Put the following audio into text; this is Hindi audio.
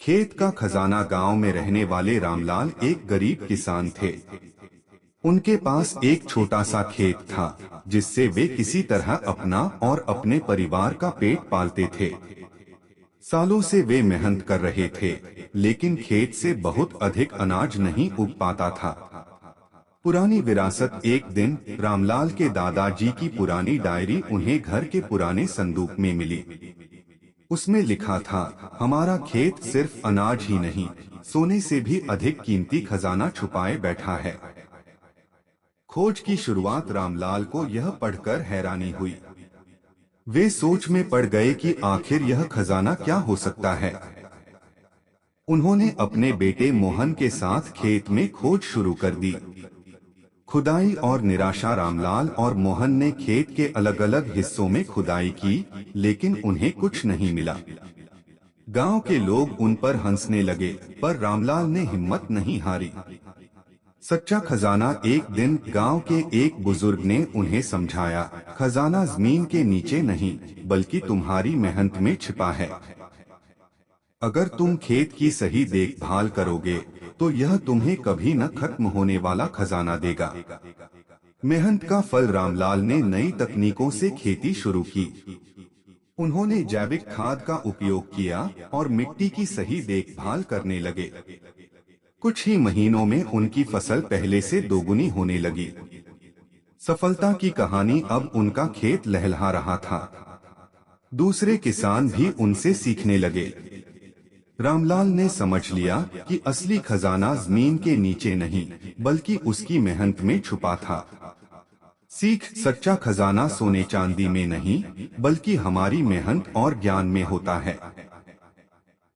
खेत का खजाना। गांव में रहने वाले रामलाल एक गरीब किसान थे। उनके पास एक छोटा सा खेत था, जिससे वे किसी तरह अपना और अपने परिवार का पेट पालते थे। सालों से वे मेहनत कर रहे थे, लेकिन खेत से बहुत अधिक अनाज नहीं उग पाता था। पुरानी विरासत। एक दिन रामलाल के दादाजी की पुरानी डायरी उन्हें घर के पुराने संदूक में मिली। उसमें लिखा था, हमारा खेत सिर्फ अनाज ही नहीं, सोने से भी अधिक कीमती खजाना छुपाए बैठा है। खोज की शुरुआत। रामलाल को यह पढ़कर हैरानी हुई। वे सोच में पड़ गए कि आखिर यह खजाना क्या हो सकता है। उन्होंने अपने बेटे मोहन के साथ खेत में खोज शुरू कर दी। खुदाई और निराशा। रामलाल और मोहन ने खेत के अलग अलग हिस्सों में खुदाई की, लेकिन उन्हें कुछ नहीं मिला। गांव के लोग उन पर हंसने लगे, पर रामलाल ने हिम्मत नहीं हारी। सच्चा खजाना। एक दिन गांव के एक बुजुर्ग ने उन्हें समझाया, खजाना जमीन के नीचे नहीं, बल्कि तुम्हारी मेहनत में छिपा है। अगर तुम खेत की सही देखभाल करोगे, तो यह तुम्हें कभी न खत्म होने वाला खजाना देगा। मेहनत का फल। रामलाल ने नई तकनीकों से खेती शुरू की। उन्होंने जैविक खाद का उपयोग किया और मिट्टी की सही देखभाल करने लगे। कुछ ही महीनों में उनकी फसल पहले से दोगुनी होने लगी। सफलता की कहानी। अब उनका खेत लहलहा रहा था। दूसरे किसान भी उनसे सीखने लगे। रामलाल ने समझ लिया कि असली खजाना जमीन के नीचे नहीं, बल्कि उसकी मेहनत में छुपा था। सीख। सच्चा खजाना सोने चांदी में नहीं, बल्कि हमारी मेहनत और ज्ञान में होता है।